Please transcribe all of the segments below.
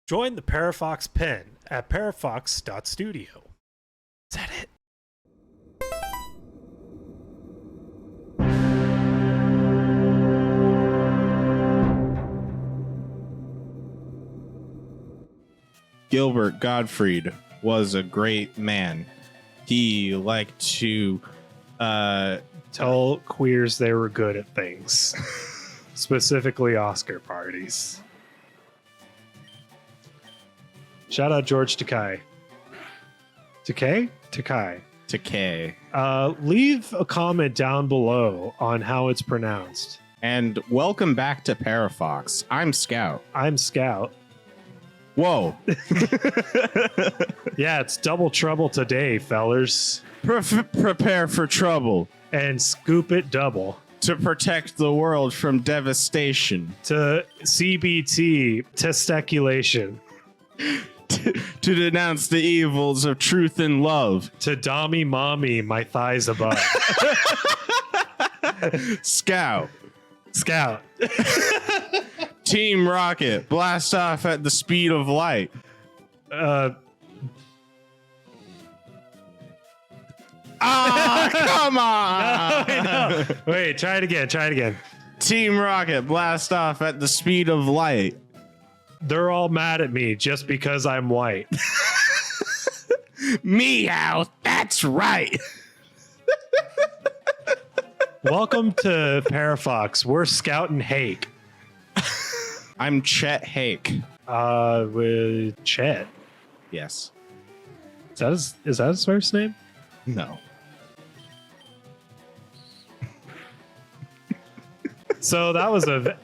Join the Parafox pen at parafox.studio. Is that it? Gilbert Gottfried was a great man. He liked to Tell queers they were good at things. Specifically Oscar parties. Shout out George Takei. Takei? Takei. Leave a comment down below on how it's pronounced. And welcome back to Parafox. I'm Scout. I'm Scout. Whoa. Yeah, it's double trouble today, fellers. Prepare for trouble. And scoop it double. To protect the world from devastation. To CBT, testiculation. To denounce the evils of truth and love. To Dommy Mommy, my thighs above. Scout. Team Rocket, blast off at the speed of light. Come on! No. Wait, try it again. Team Rocket, blast off at the speed of light. They're all mad at me just because I'm white. Meow, that's right. Welcome to Parafox. We're Scout and Hake. I'm Chet Hake. With Chet. Yes. Is that his first name? No. So that was a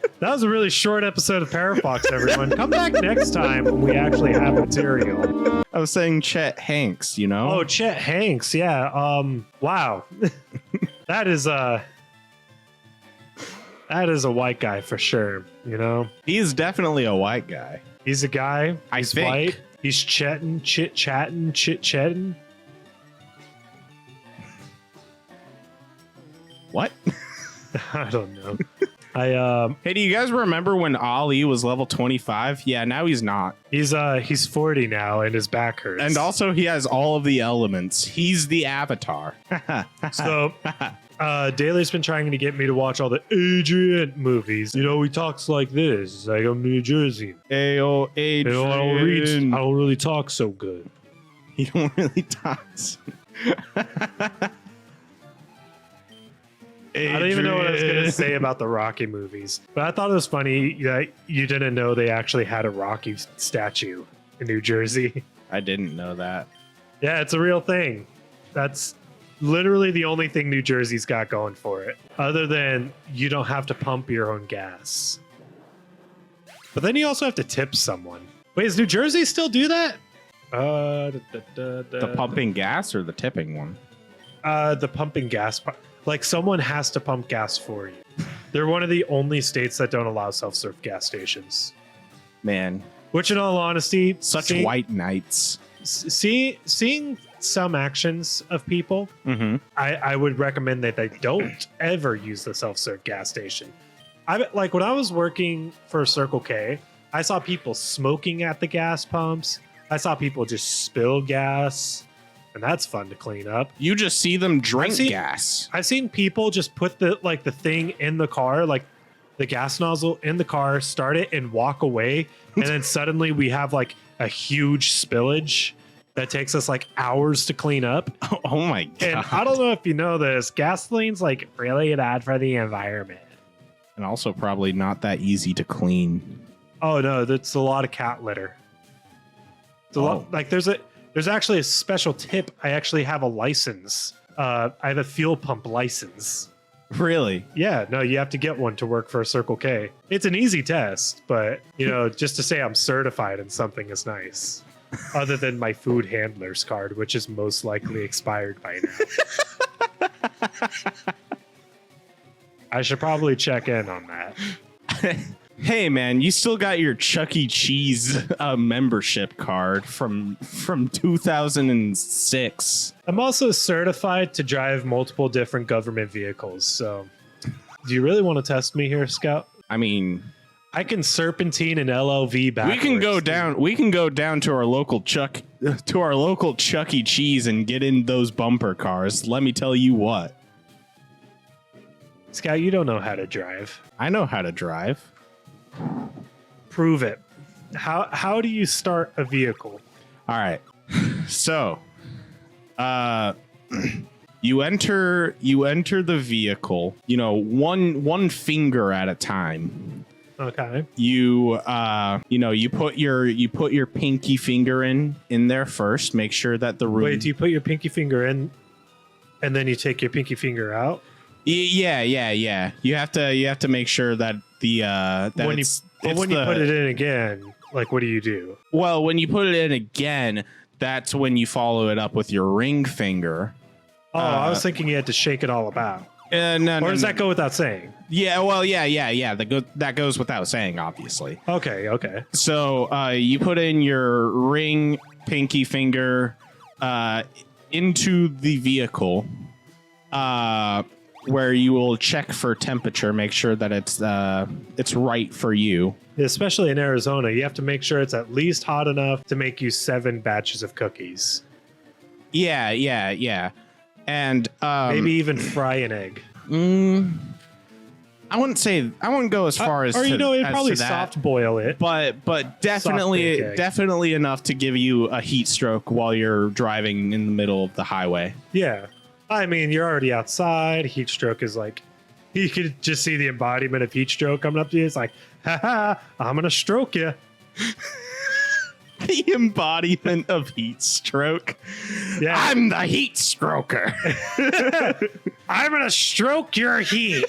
really short episode of Parafox, everyone. Come back next time when we actually have material. I was saying Chet Hanks, you know? Oh, Chet Hanks, yeah. Wow. That is a white guy for sure, you know? He's definitely a white guy. He's a guy. He's think. White. He's chit-chatting. What? I don't know. Hey, do you guys remember when Ali was level 25? Yeah, now he's not. He's 40 now and his back hurts. And also he has all of the elements. He's the Avatar. So Daly's been trying to get me to watch all the Adrian movies. You know, he talks like this. It's like, I'm New Jersey. Ayo, Adrian. You know, I don't really talk so good. You don't really talk so I don't even know what I was going to say about the Rocky movies, but I thought it was funny that you didn't know they actually had a Rocky statue in New Jersey. I didn't know that. Yeah, it's a real thing. That's literally the only thing New Jersey's got going for it, other than you don't have to pump your own gas. But then you also have to tip someone. Wait, does New Jersey still do that? The pumping gas or the tipping one? The pumping gas part. Like, someone has to pump gas for you. They're one of the only states that don't allow self-serve gas stations. Man. Which, in all honesty... Such white knights. Seeing some actions of people, I would recommend that they don't ever use the self-serve gas station. Like, when I was working for Circle K, I saw people smoking at the gas pumps. I saw people just spill gas. And that's fun to clean up. You just see them drink gas. I've seen people just put the thing in the car, like the gas nozzle in the car, start it and walk away. And then suddenly we have like a huge spillage that takes us like hours to clean up. Oh my God. And I don't know if you know this, gasoline's like really bad for the environment. And also probably not that easy to clean. Oh no, that's a lot of cat litter. It's a lot, like there's actually a special tip. I actually have a license. I have a fuel pump license. Really? Yeah, no, you have to get one to work for a Circle K. It's an easy test, but, you know, just to say I'm certified in something is nice. Other than my food handler's card, which is most likely expired by now. I should probably check in on that. Hey man, you still got your Chuck E. Cheese membership card from 2006. I'm also certified to drive multiple different government vehicles. So, do you really want to test me here, Scout? I mean, I can serpentine and LLV backwards. We can go down to our local Chuck E. Cheese and get in those bumper cars. Let me tell you what. Scout, you don't know how to drive. I know how to drive. Prove it. How do you start a vehicle? All right. So, you enter the vehicle, one finger at a time. Okay. You put your pinky finger in there first. Make sure that the room. Wait, do you put your pinky finger in and then you take your pinky finger out? Yeah. You have to make sure that when you put it in again, like, what do you do? Well, when you put it in again, that's when you follow it up with your ring finger. Oh, I was thinking you had to shake it all about. No, or does that go without saying? Yeah, well, yeah. That goes without saying, obviously. Okay. So you put in your ring pinky finger into the vehicle, where you will check for temperature, make sure that it's right for you. Especially in Arizona, you have to make sure it's at least hot enough to make you 7 batches of cookies. Yeah. And maybe even fry an egg. I wouldn't go as far as, or it'd probably that, soft boil it, but definitely enough to give you a heat stroke while you're driving in the middle of the highway. Yeah, I mean, you're already outside. Heat stroke is like, you could just see the embodiment of heat stroke coming up to you. It's like, haha, I'm gonna stroke you. The embodiment of heat stroke. Yeah. I'm the heat stroker. I'm gonna stroke your heat.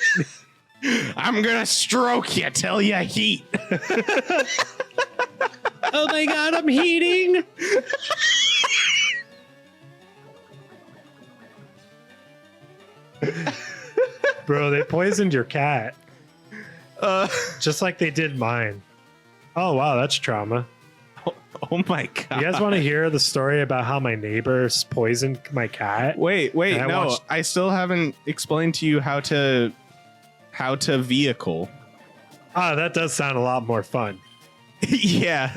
I'm gonna stroke you till you heat. Oh my god, I'm heating. Bro, they poisoned your cat. Just like they did mine. Oh wow, that's trauma. Oh my god. You guys want to hear the story about how my neighbors poisoned my cat? Wait, no. I still haven't explained to you how to vehicle. That does sound a lot more fun. Yeah.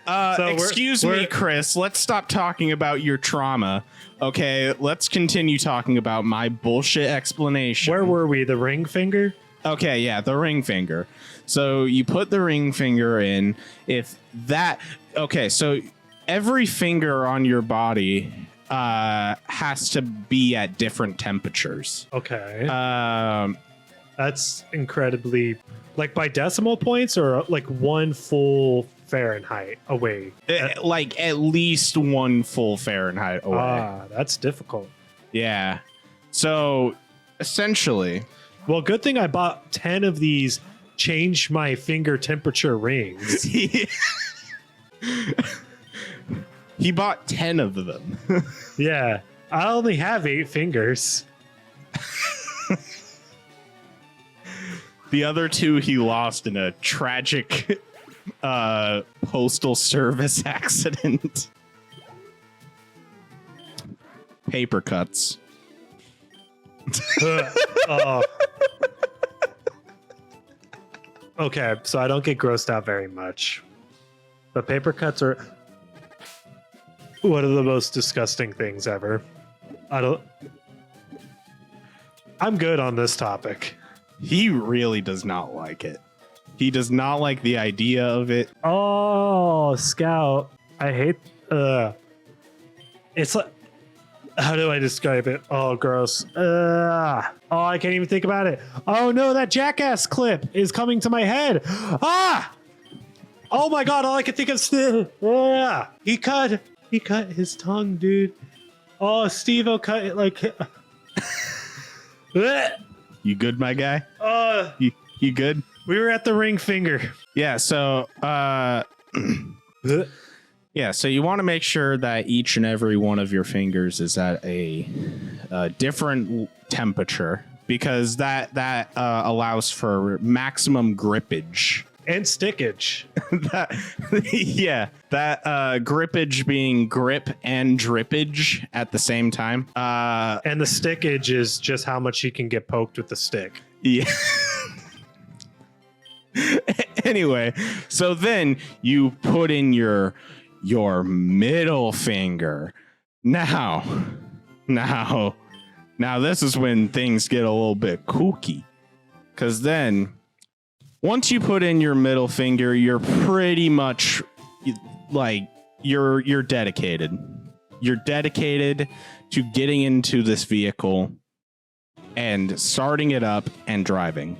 Excuse me, Chris. Let's stop talking about your trauma. Okay, let's continue talking about my bullshit explanation. Where were we? The ring finger? Okay, yeah, the ring finger. So you put the ring finger in. So every finger on your body has to be at different temperatures. Okay. That's incredibly, like, by decimal points or like 1 full Fahrenheit away. Like at least 1 full Fahrenheit away. That's difficult. Yeah. So essentially, well, good thing I bought 10 of these change my finger temperature rings. He bought 10 of them. Yeah. I only have 8 fingers. The other 2 he lost in a tragic postal service accident. Paper cuts. Okay, so I don't get grossed out very much. But paper cuts are one of the most disgusting things ever. I'm good on this topic. He really does not like it. He does not like the idea of it. Oh, Scout. I hate it's like, how do I describe it? Oh, gross. Oh, I can't even think about it. Oh no, that Jackass clip is coming to my head. Ah! Oh my god, all I can think of is he cut his tongue, dude. Oh, Steve-O cut it like You good, my guy? You good? We were at the ring finger. Yeah, so yeah, so you want to make sure that each and every one of your fingers is at a different temperature, because that allows for maximum grippage. And stickage. That grippage being grip and drippage at the same time. And the stickage is just how much he can get poked with the stick. Yeah. Anyway, so then you put in your middle finger. Now this is when things get a little bit kooky. Because then, once you put in your middle finger, you're pretty much like you're dedicated. You're dedicated to getting into this vehicle and starting it up and driving.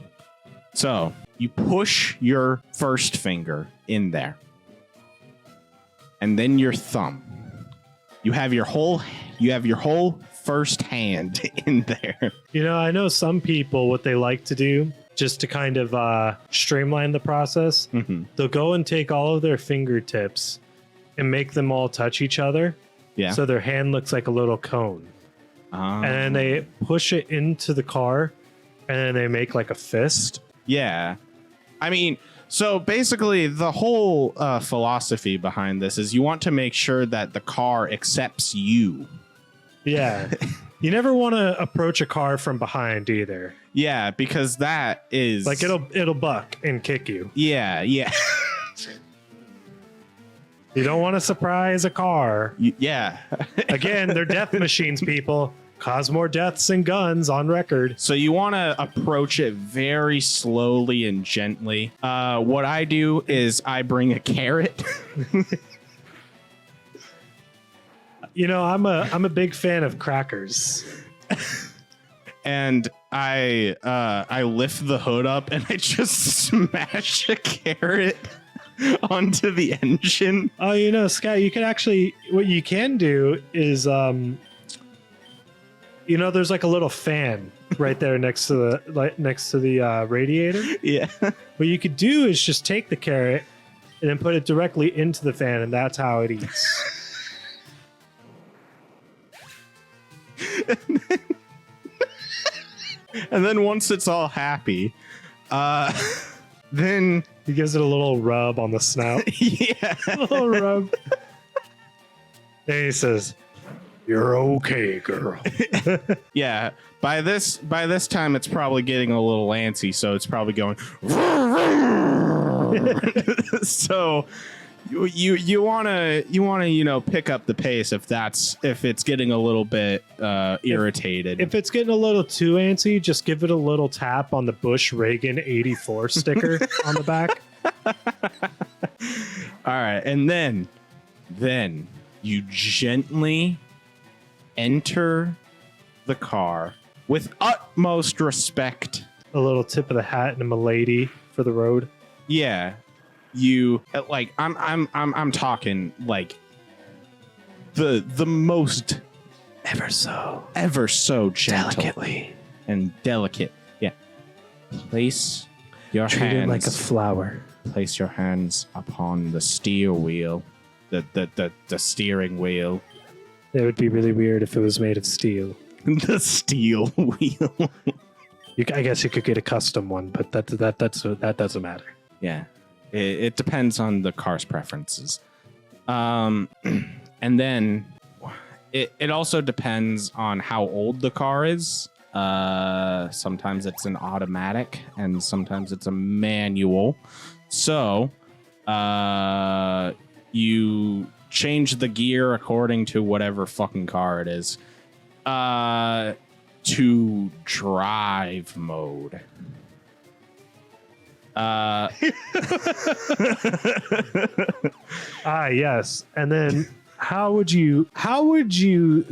So you push your first finger in there, and then your thumb. You have your whole first hand in there. You know, I know some people, what they like to do just to kind of streamline the process, they'll go and take all of their fingertips and make them all touch each other. Yeah. So their hand looks like a little cone. And then they push it into the car and then they make like a fist. Yeah. I mean, so basically the whole philosophy behind this is you want to make sure that the car accepts you. Yeah. You never want to approach a car from behind either. Yeah, because that is like it'll buck and kick you. Yeah. You don't want to surprise a car. Yeah. Again, they're death machines, people. Cause more deaths than guns on record. So you want to approach it very slowly and gently. What I do is I bring a carrot. You know, I'm a big fan of crackers. And I lift the hood up and I just smash a carrot onto the engine. Oh, you know, Scott, you can actually, what you can do is, you know, there's like a little fan right there next to the radiator. Yeah. What you could do is just take the carrot and then put it directly into the fan, and that's how it eats. And then once it's all happy, then he gives it a little rub on the snout. Yeah. A little rub. And he says, "You're okay, girl." Yeah. By this time, it's probably getting a little antsy, so it's probably going. So you wanna pick up the pace if it's getting a little bit irritated. If it's getting a little too antsy, just give it a little tap on the Bush Reagan 84 sticker on the back. All right, and then you gently enter the car with utmost respect. A little tip of the hat and a milady for the road. Yeah. You like I'm talking like the most ever so gentle delicately and delicate. Yeah. Place your Treat hands it like a flower. Place your hands upon the steer wheel. The steering wheel. It would be really weird if it was made of steel. The steel wheel. I guess you could get a custom one, but that doesn't matter. Yeah. It depends on the car's preferences. And then it also depends on how old the car is. Sometimes it's an automatic and sometimes it's a manual. So you change the gear according to whatever fucking car it is to drive mode. Yes. And then how would you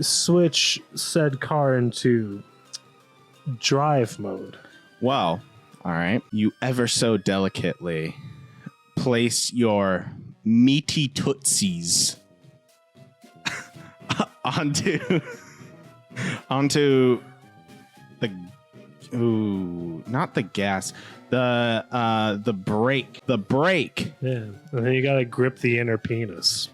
switch said car into drive mode? Well, all right. You ever so delicately place your meaty tootsies onto the not the gas. The brake. Yeah. And then you gotta grip the inner penis.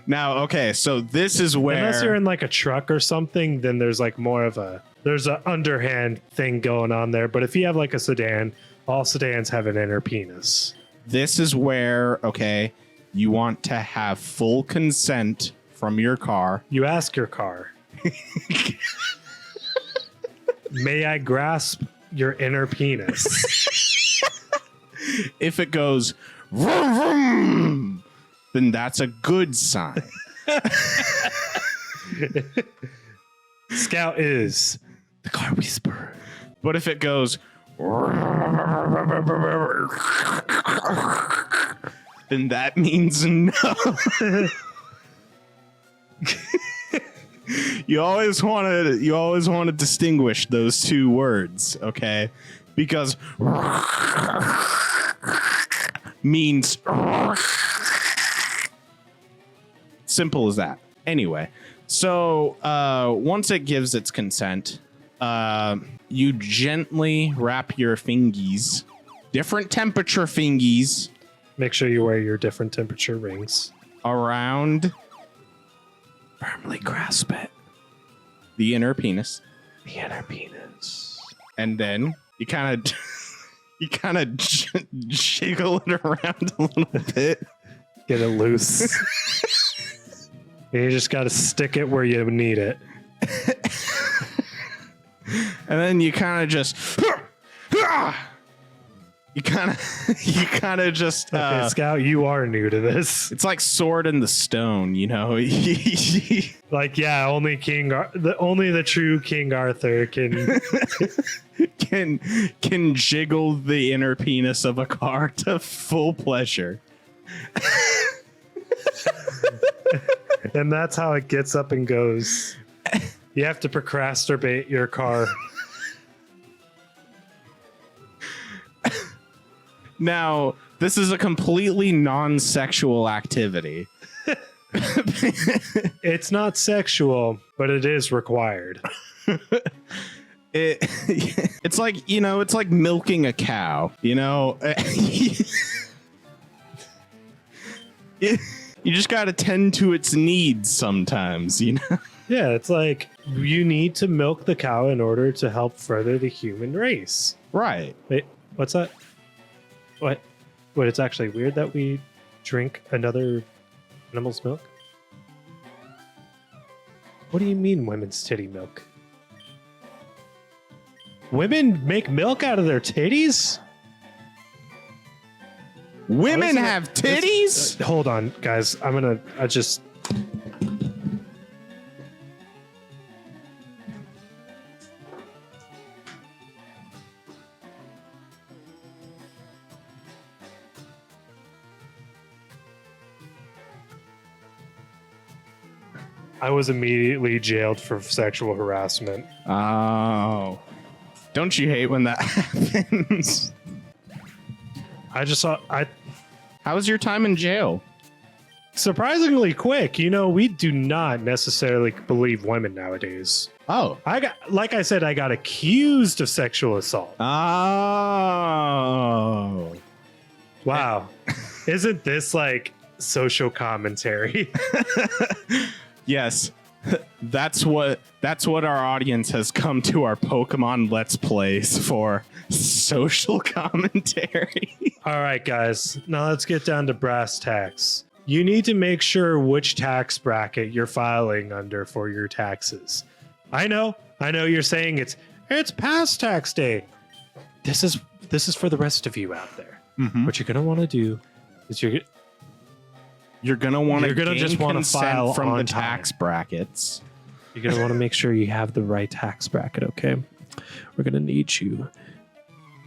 Now, okay, so this is where, unless you're in like a truck or something, then there's like more of there's an underhand thing going on there. But if you have like a sedan, all sedans have an inner penis. This is where, okay, you want to have full consent from your car. You ask your car, "May I grasp your inner penis?" If it goes vroom, vroom, then that's a good sign. Scout is the car whisperer. But if it goes then that means no. You always want to distinguish those two words, okay? Because means simple as that. Anyway, so once it gives its consent, you gently wrap your fingies, different temperature fingies. Make sure you wear your different temperature rings. Around, firmly grasp it. The inner penis. The inner penis. And then you kind of jiggle it around a little bit. Get it loose. And you just got to stick it where you need it. And then you kind of just just okay, Scout, you are new to this. It's like Sword in the Stone, you know. Like, yeah, only the true King Arthur can can jiggle the inner penis of a car to full pleasure. And that's how it gets up and goes. You have to procrastinate your car. Now, this is a completely non-sexual activity. It's not sexual, but it is required. It's like, you know, it's like milking a cow, you know? You just got to tend to its needs sometimes, you know? Yeah, it's like you need to milk the cow in order to help further the human race. Right. Wait, what's that? What? It's actually weird that we drink another animal's milk? What do you mean women's titty milk? Women make milk out of their titties? Women have titties? Hold on, guys. I was immediately jailed for sexual harassment. Oh. Don't you hate when that happens? How was your time in jail? Surprisingly quick. You know, we do not necessarily believe women nowadays. Oh. I got accused of sexual assault. Oh. Wow. Isn't this like social commentary? Yes. That's what our audience has come to our Pokemon Let's Plays for. Social commentary. All right, guys. Now let's get down to brass tacks. You need to make sure which tax bracket you're filing under for your taxes. I know you're saying it's past tax day. This is for the rest of you out there. Mm-hmm. What you're gonna want to do is you're gonna just want to file from on the time. tax brackets. You're gonna want to make sure you have the right tax bracket. Okay, we're gonna need you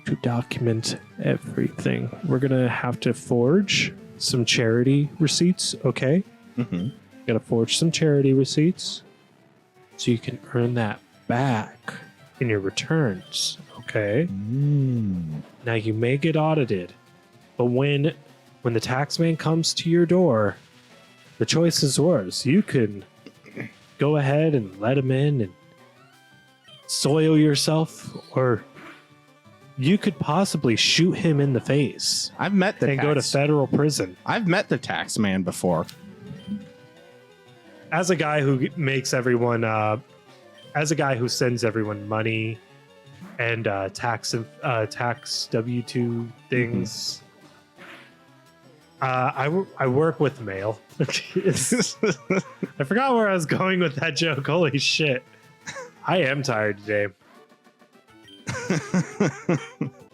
to document everything. We're gonna have to forge some charity receipts. Okay, Mm-hmm. gotta forge some charity receipts so you can earn that back in your returns. Okay. Now you may get audited, but when the tax man comes to your door, the choice is yours. You can go ahead and let him in and soil yourself, or you could possibly shoot him in the face. I've met the and go to federal prison. I've met the tax man before. As a guy who makes everyone, as a guy who sends everyone money and tax W-2 things. I work with mail. I forgot where I was going with that joke. Holy shit. I am tired today.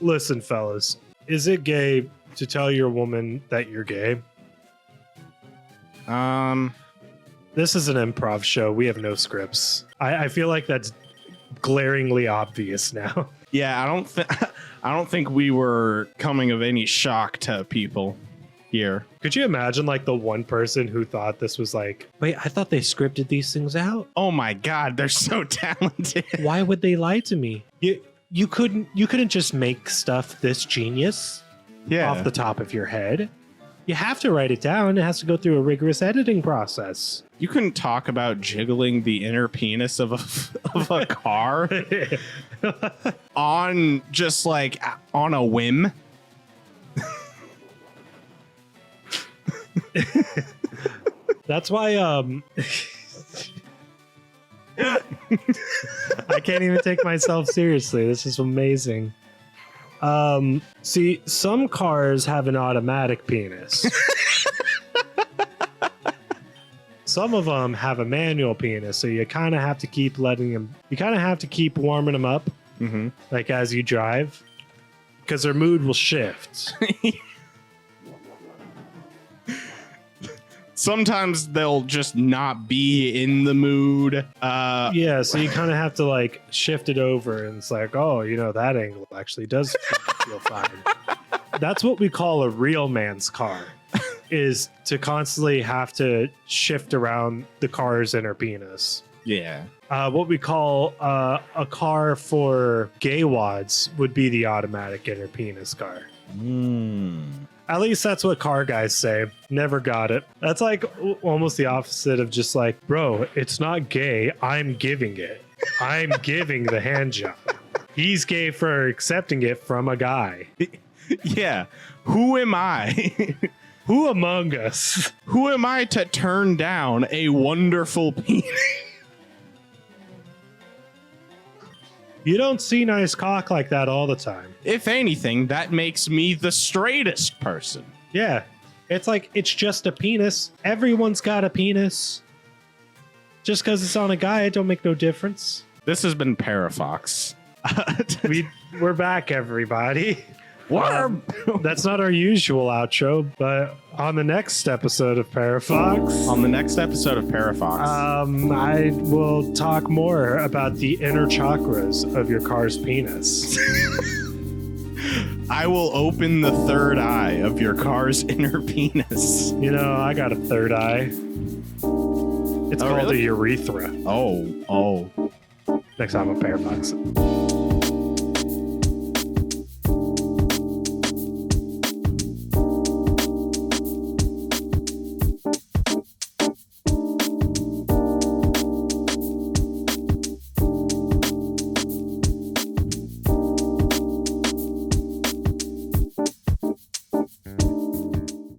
Listen, fellas, Is it gay to tell your woman that you're gay? This is an improv show. We have no scripts. I feel like that's glaringly obvious now. Yeah, I don't think we were coming of any shock to people here. Could you imagine like the one person who thought this was like, wait, I thought they scripted these things out. Oh my God, they're so talented. Why would they lie to me? You couldn't just make stuff this genius off the top of your head. You have to write it down. It has to go through a rigorous editing process. You couldn't talk about jiggling the inner penis of a car on just like on a whim. That's why I can't even take myself seriously. This is amazing. See, some cars have an automatic penis. Some of them have a manual penis, so you kind of have to keep letting them. You kind of have to keep warming them up, like as you drive, because their mood will shift. Sometimes they'll just not be in the mood. Yeah, so you kind of have to like shift it over, and it's like, oh, that angle actually does feel fine. That's what we call a real man's car, is to constantly have to shift around the car's inner penis. Yeah. What we call a car for gay wads would be the automatic inner penis car. At least that's what car guys say. Never got it. That's like almost the opposite of just like, bro, it's not gay. I'm giving it. I'm giving the hand job. He's gay for accepting it from a guy. Yeah. Who am I? Who among us? Who am I to turn down a wonderful penis? You don't see nice cock like that all the time. If anything, that makes me the straightest person. Yeah. It's like, it's just a penis. Everyone's got a penis. Just because it's on a guy, it don't make no difference. This has been Parafox. We're back, everybody. That's not our usual outro, but on the next episode of Parafox. I will talk more about the inner chakras of your car's penis. I will open the third eye of your car's inner penis. I got a third eye. It's called a urethra. Oh. Next time on Parafox.